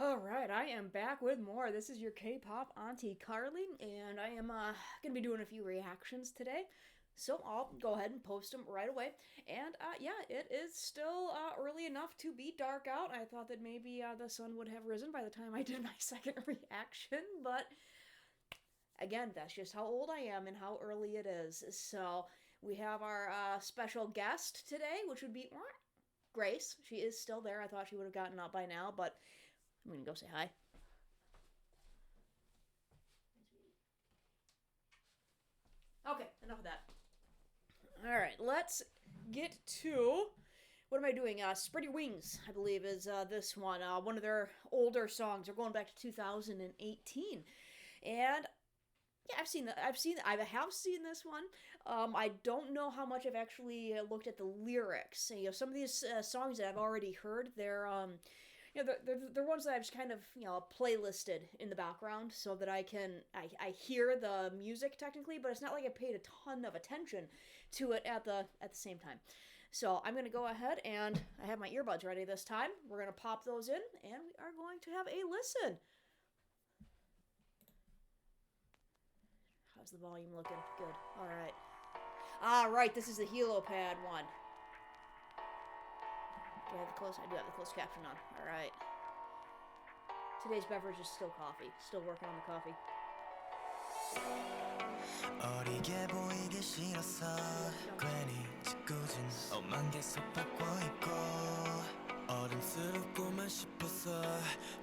All right, I am back with more. This is your K-pop auntie Carly, and I am gonna be doing a few reactions today. So I'll go ahead and post them right away. And yeah, it is still early enough to be dark out. I thought that maybe the sun would have risen by the time I did my second reaction, but again, that's just how old I am and how early it is. So we have our special guest today, which would be Grace. She is still there. I thought she would have gotten up by now, but I'm gonna go say hi. Okay, enough of that. All right, let's get to what am I doing? Spread Your Wings, I believe, is this one. One of their older songs. They're going back to 2018, and yeah, I have seen this one. I don't know how much I've actually looked at the lyrics. Some of these songs that I've already heard, they're ones that I've just kind of playlisted in the background so that I hear the music technically, but it's not like I paid a ton of attention to it at the same time. So I'm gonna go ahead and I have my earbuds ready this time. We're gonna pop those in and we are going to have a listen. How's the volume looking? Good. All right. All right. This is the Helopad one. Do I have the closed? I do have the closed caption on. All right. Today's beverage is still coffee. Still working on the coffee. 어리게 보이기 싫었어 괜히 짓궂은 엄만 계속 받고 있고 어른스럽고만 싶었어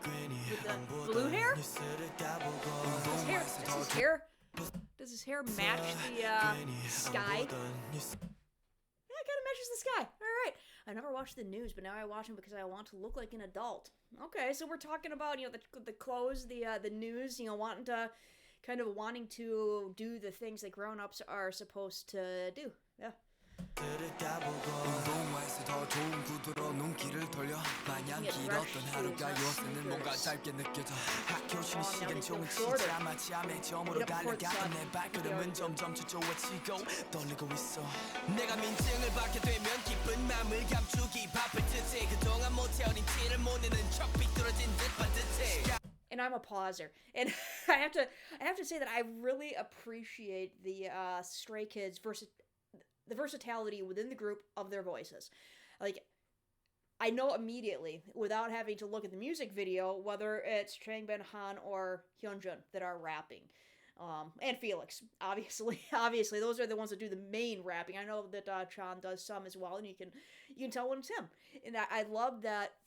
괜히 안 보던 뉴스를 따보고 Does his hair match the sky? Yeah, it kind of matches the sky. All right. I never watched the news, but now I watch them because I want to look like an adult. Okay, so we're talking about the clothes, the news, wanting to wanting to do the things that grown-ups are supposed to do. Yeah. 운동화에서 더 좋은 구두로 눈길을 돌려 마냥 길었던 하루가 요새는 뭔가 짧게 느껴져 학교 쉬는 시간 종일 치자 마치 암의 점으로 달려가던 내 발걸음은 점점 초조해지고 떨리고 있어 내가 민증을 받게 되면 기쁜 맘을 감추기 바쁠 듯해 그동안 못해어린 티를 못 내는 척 비뚤어진 듯 반듯해 And I'm a pauser, and I have to say that I really appreciate the Stray Kids the versatility within the group of their voices. Like, I know immediately, without having to look at the music video, whether it's Changbin Han or Hyunjin that are rapping. And Felix, obviously. Obviously, those are the ones that do the main rapping. I know that Chan does some as well, and you can tell when it's him. And I love that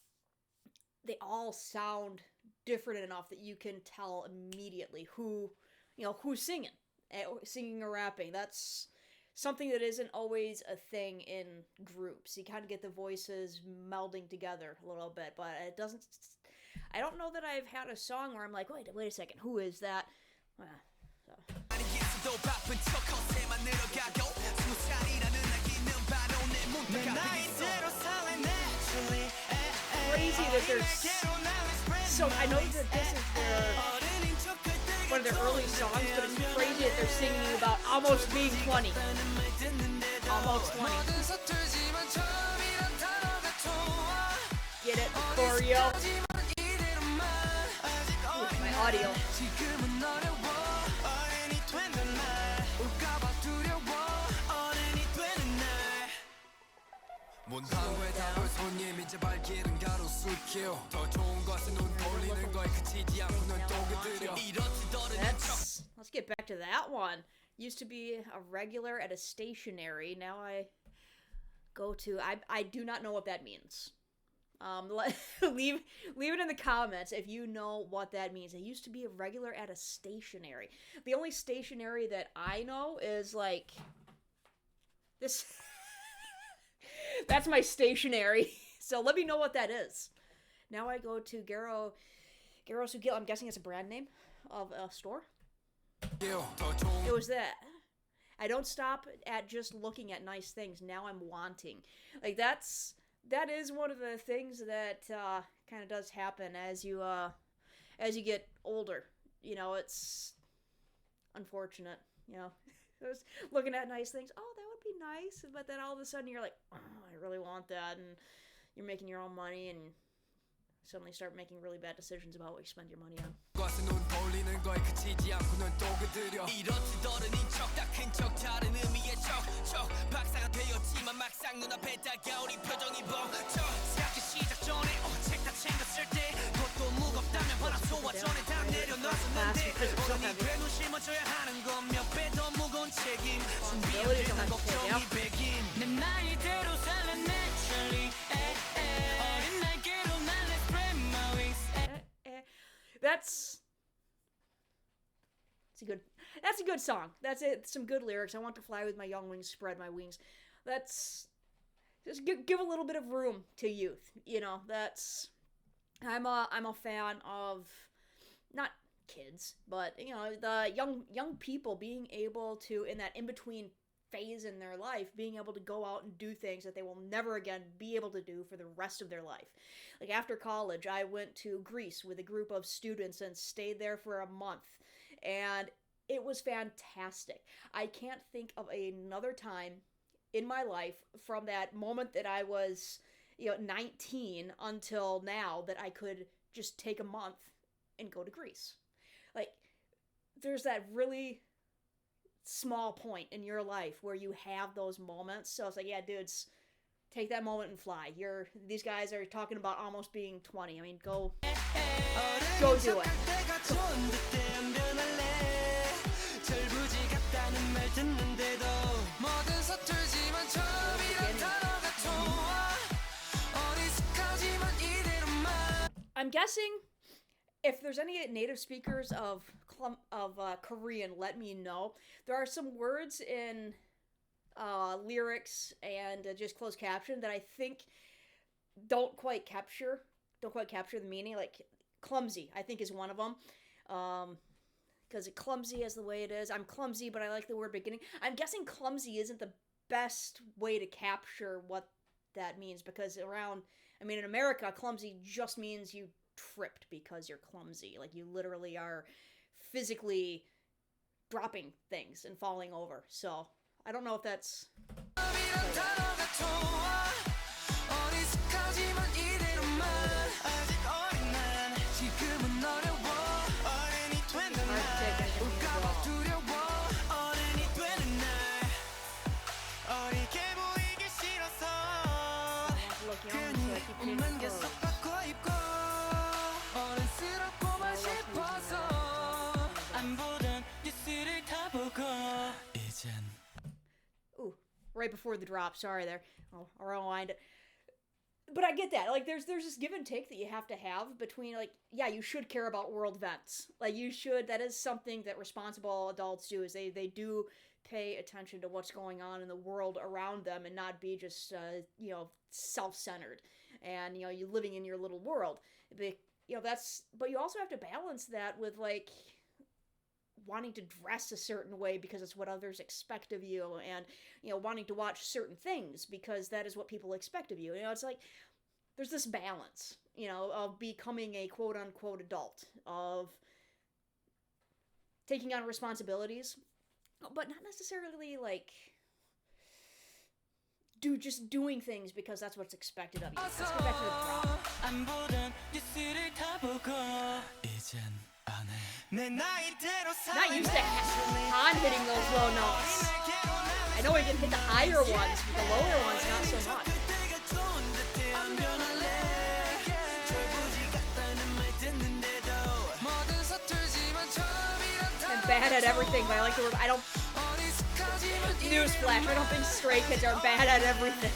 they all sound different enough that you can tell immediately who's singing or rapping. That's something that isn't always a thing in groups. You kind of get the voices melding together a little bit, but it doesn't. I don't know that I've had a song where I'm like, wait a second, who is that? Crazy that there's so. I know that this is one of their early songs, but it's crazy that they're singing about almost being 20. Almost 20. Get it? Choreo. Ooh, my audio. Let's get back to that one. Used to be a regular at a stationery. Now I go to I do not know what that means. Leave it in the comments if you know what that means. I used to be a regular at a stationery. The only stationery that I know is like this. That's my stationery. So let me know what that is. Now I go to Garo Sugil. I'm guessing it's a brand name of a store. It was that. I don't stop at just looking at nice things. Now I'm wanting. Like that is one of the things that kind of does happen as you get older. It's unfortunate. Just looking at nice things. Oh, that would be nice. But then all of a sudden you're like, oh, I really want that, and you're making your own money and suddenly start making really bad decisions about what you spend your money on. 가서 눈 돌리는 거에 그치지 않고 넌 또 그들여 이렇듯 어른인 척다 큰 척 다른 의미의 척 박사가 되었지만 막상 눈앞에 다가오니 표정이 벙쩍 생각해 시작 전에 책 다 챙겼을 때 그것도 무겁다면 바람 소화 전에 다 내려놨었는데 어른이 돼 눈 심어줘야 하는 건 몇 배 더 무거운 책임 준비해야 되는 걱정이 백인 내 나이대로 살래 naturally 어린 날개로 날 spread my wings That's a good song. That's it. Some good lyrics. I want to fly with my young wings, spread my wings. That's just give a little bit of room to youth. You know, that's I'm a fan of not kids, but you know, the young people being able to, in that in between phase in their life, being able to go out and do things that they will never again be able to do for the rest of their life. Like after college, I went to Greece with a group of students and stayed there for a month, and it was fantastic. I can't think of another time in my life from that moment that I was, 19 until now that I could just take a month and go to Greece. Like, there's that really small point in your life where you have those moments. So it's like, yeah, dudes, take that moment and fly. These guys are talking about almost being 20. I mean, go do it. I'm guessing if there's any native speakers of Korean, let me know. There are some words in lyrics and just closed caption that I think don't quite capture the meaning. Like clumsy, I think is one of them. Because clumsy is the way it is. I'm clumsy, but I like the word beginning. I'm guessing clumsy isn't the best way to capture what that means, because in America, clumsy just means you tripped because you're clumsy. Like, you literally are physically dropping things and falling over. So, I don't know if that's... Ooh, right before the drop. Sorry there. I'll rewind it. But I get that. Like, there's this give and take that you have to have between, like, yeah, you should care about world events. Like, you should. That is something that responsible adults do, is they do pay attention to what's going on in the world around them and not be just, self-centered. And, you living in your little world. But you also have to balance that with, like, wanting to dress a certain way because it's what others expect of you, and wanting to watch certain things because that is what people expect of you. It's like there's this balance, of becoming a quote-unquote adult, of taking on responsibilities, but not necessarily like just doing things because that's what's expected of you. Let's go back to the drop. Not used to Han hitting those low notes. I know he can hit the higher ones, but the lower ones not so much. I'm bad at everything, but I like the word. Newsflash, I don't think stray kids are bad at everything.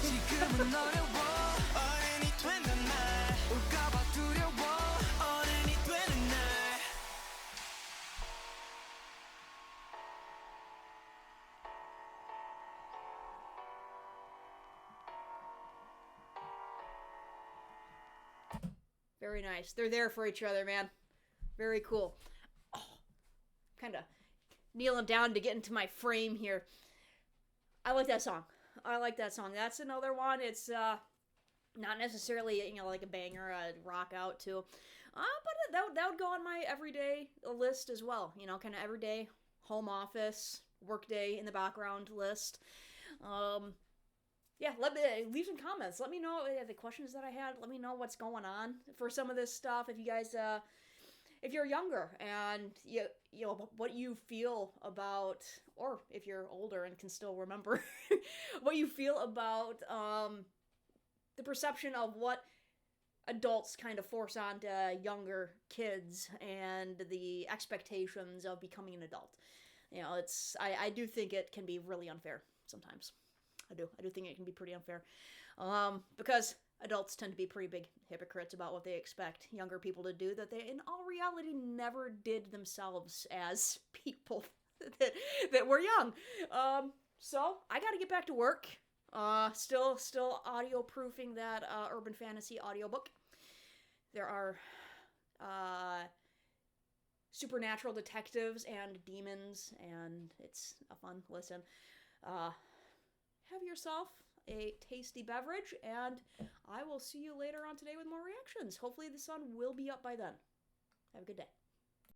Very nice. They're there for each other, man. Very cool. Oh, kind of kneeling down to get into my frame here. I like that song. That's another one. It's not necessarily, like a banger, rock out to. But that would go on my everyday list as well. Kind of everyday home office, work day in the background list. yeah, let me leave some comments. Let me know the questions that I had. Let me know what's going on for some of this stuff. If you guys, if you're younger and you know what you feel about, or if you're older and can still remember what you feel about the perception of what adults kind of force onto younger kids and the expectations of becoming an adult. You know, I do think it can be really unfair sometimes. I do think it can be pretty unfair, because adults tend to be pretty big hypocrites about what they expect younger people to do that they, in all reality, never did themselves as people that were young. So I got to get back to work. Still audio proofing that urban fantasy audiobook. There are supernatural detectives and demons, and it's a fun listen. Have yourself a tasty beverage, and I will see you later on today with more reactions. Hopefully the sun will be up by then. Have a good day.